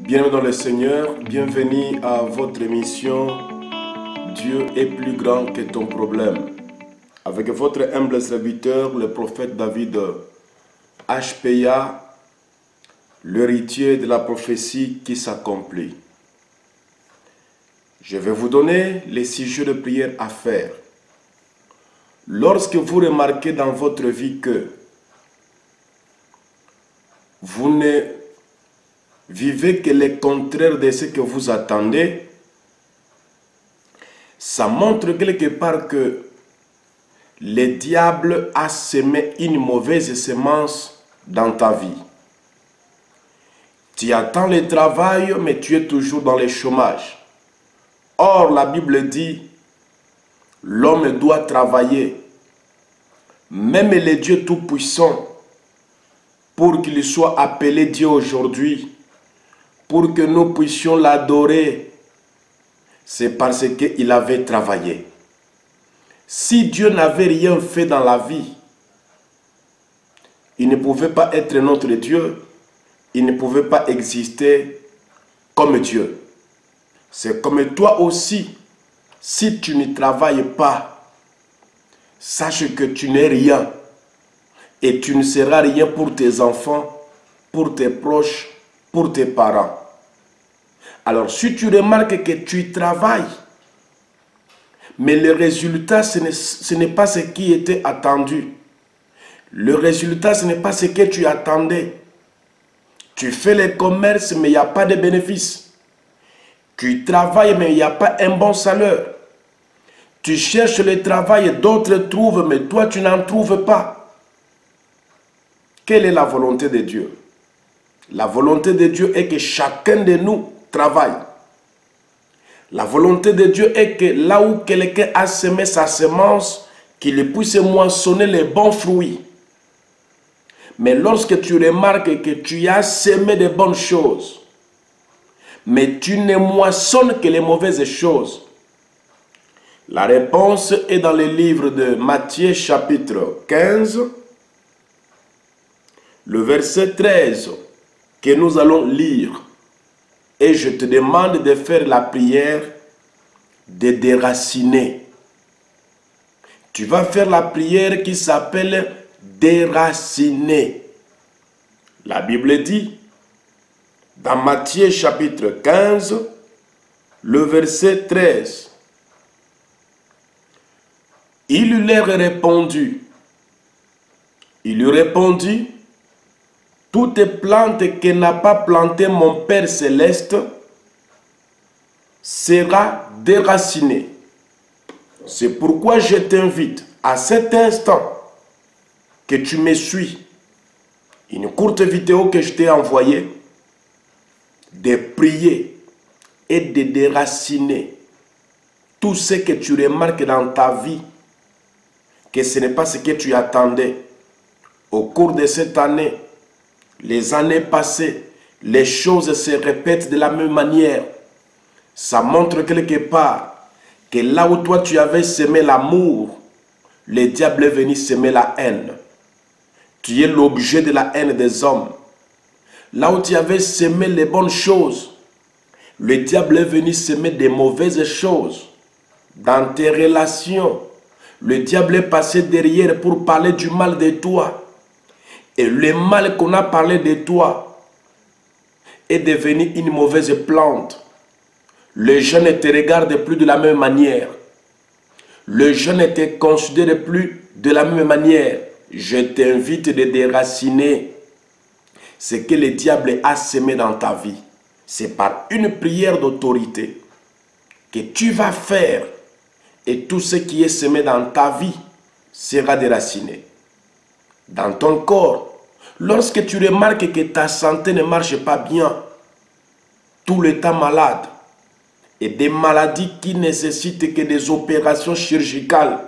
Bienvenue dans le Seigneur, bienvenue à votre émission Dieu est plus grand que ton problème. Avec votre humble serviteur, le prophète David HPA, l'héritier de la prophétie qui s'accomplit. Je vais vous donner les sujets de prière à faire. Lorsque vous remarquez dans votre vie que vous ne vivez que le contraire de ce que vous attendez, ça montre quelque part que le diable a semé une mauvaise semence dans ta vie. Tu attends le travail, mais tu es toujours dans le chômage. Or, la Bible dit, l'homme doit travailler. Même le Dieu Tout-Puissant, pour qu'il soit appelé Dieu aujourd'hui, pour que nous puissions l'adorer, c'est parce qu'il avait travaillé. Si Dieu n'avait rien fait dans la vie, il ne pouvait pas être notre Dieu, il ne pouvait pas exister comme Dieu. C'est comme toi aussi, si tu ne travailles pas, sache que tu n'es rien et tu ne seras rien pour tes enfants, pour tes proches, pour tes parents. Alors, si tu remarques que tu travailles, mais le résultat, ce n'est pas ce qui était attendu. Le résultat, ce n'est pas ce que tu attendais. Tu fais le commerce, mais il n'y a pas de bénéfice. Tu travailles, mais il n'y a pas un bon salaire. Tu cherches le travail, d'autres trouvent, mais toi, tu n'en trouves pas. Quelle est la volonté de Dieu? La volonté de Dieu est que chacun de nous travaille. La volonté de Dieu est que là où quelqu'un a semé sa semence, qu'il puisse moissonner les bons fruits. Mais lorsque tu remarques que tu as semé de bonnes choses, mais tu ne moissonnes que les mauvaises choses, la réponse est dans le livre de Matthieu chapitre 15, le verset 13, que nous allons lire. Et je te demande de faire la prière de déraciner. Tu vas faire la prière qui s'appelle déraciner. La Bible dit, dans Matthieu chapitre 15, le verset 13, il leur répondit, toute plante que n'a pas plantée mon Père Céleste sera déracinée. C'est pourquoi je t'invite à cet instant que tu me suis, une courte vidéo que je t'ai envoyée, de prier et de déraciner tout ce que tu remarques dans ta vie, que ce n'est pas ce que tu attendais. Au cours de cette année, les années passées, les choses se répètent de la même manière. Ça montre quelque part que là où toi tu avais semé l'amour, le diable est venu semer la haine. Tu es l'objet de la haine des hommes. Là où tu avais semé les bonnes choses, le diable est venu semer des mauvaises choses. Dans tes relations, le diable est passé derrière pour parler du mal de toi. Et le mal qu'on a parlé de toi est devenu une mauvaise plante. Les gens ne te regardent plus de la même manière. Les gens ne te considèrent plus de la même manière. Je t'invite de déraciner ce que le diable a semé dans ta vie. C'est par une prière d'autorité que tu vas faire et tout ce qui est semé dans ta vie sera déraciné. Dans ton corps, lorsque tu remarques que ta santé ne marche pas bien, tout le temps malade, et des maladies qui nécessitent que des opérations chirurgicales,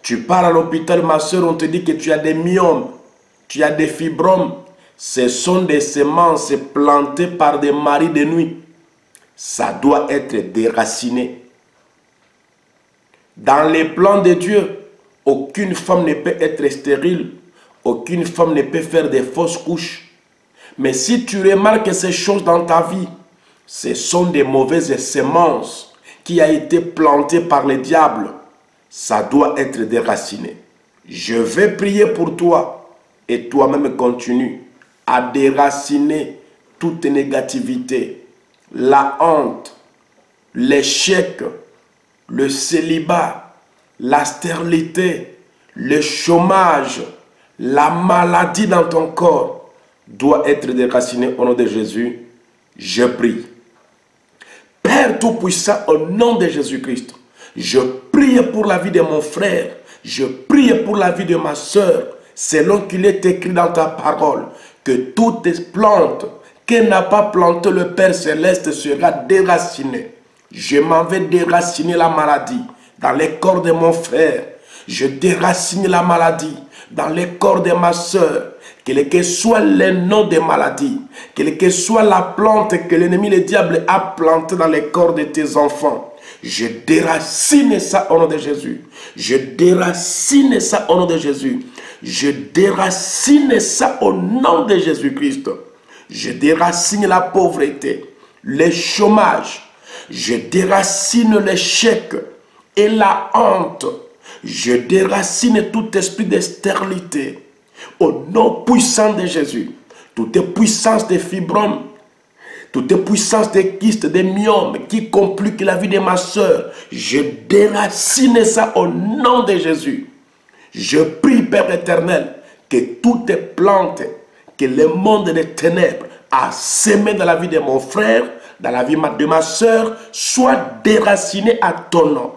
tu pars à l'hôpital, ma soeur, on te dit que tu as des myomes, tu as des fibromes, ce sont des semences plantées par des maris de nuit. Ça doit être déraciné. Dans les plans de Dieu, aucune femme ne peut être stérile, aucune femme ne peut faire des fausses couches. Mais si tu remarques ces choses dans ta vie, ce sont des mauvaises semences qui ont été plantées par le diable. Ça doit être déraciné. Je vais prier pour toi et toi-même continue à déraciner toute négativité, la honte, l'échec, le célibat, la stérilité, le chômage, la maladie dans ton corps doit être déraciné au nom de Jésus. Je prie. Père Tout-Puissant, au nom de Jésus-Christ, je prie pour la vie de mon frère, je prie pour la vie de ma soeur, selon qu'il est écrit dans ta parole, que toute plante qu'elle n'a pas plantée le Père Céleste sera déracinée. Je m'en vais déraciner la maladie dans les corps de mon frère. Je déracine la maladie dans les corps de ma soeur. Quel que soit le nom des maladies, quelle que soit la plante que l'ennemi, le diable, a plantée dans les corps de tes enfants, je déracine ça au nom de Jésus. Je déracine ça au nom de Jésus. Je déracine ça au nom de Jésus-Christ. Je déracine la pauvreté, le chômage. Je déracine l'échec et la honte. Je déracine tout esprit de stérilité. Au nom puissant de Jésus, toute puissance des fibromes, toute puissance des kystes, des myomes qui compliquent la vie de ma soeur, je déracine ça au nom de Jésus. Je prie, Père éternel, que toute plante que le monde des ténèbres a semé dans la vie de mon frère, dans la vie de ma soeur, soit déracinée à ton nom.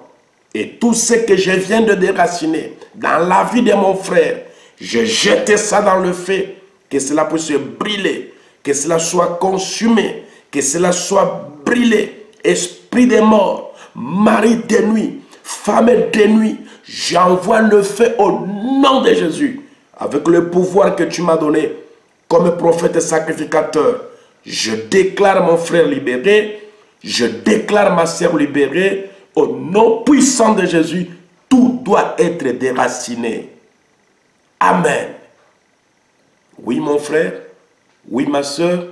Et tout ce que je viens de déraciner dans la vie de mon frère, je jette ça dans le feu, que cela puisse brûler, que cela soit consumé, que cela soit brûlé. Esprit de mort, mari de nuit, femme de nuit, j'envoie le feu au nom de Jésus, avec le pouvoir que tu m'as donné comme prophète sacrificateur. Je déclare mon frère libéré, je déclare ma sœur libérée, au nom puissant de Jésus, tout doit être déraciné. Amen. Oui, mon frère, oui, ma soeur,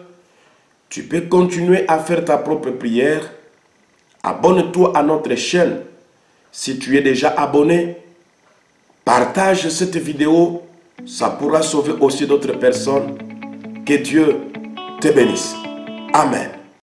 tu peux continuer à faire ta propre prière. Abonne-toi à notre chaîne. Si tu es déjà abonné, partage cette vidéo. Ça pourra sauver aussi d'autres personnes. Que Dieu te bénisse. Amen.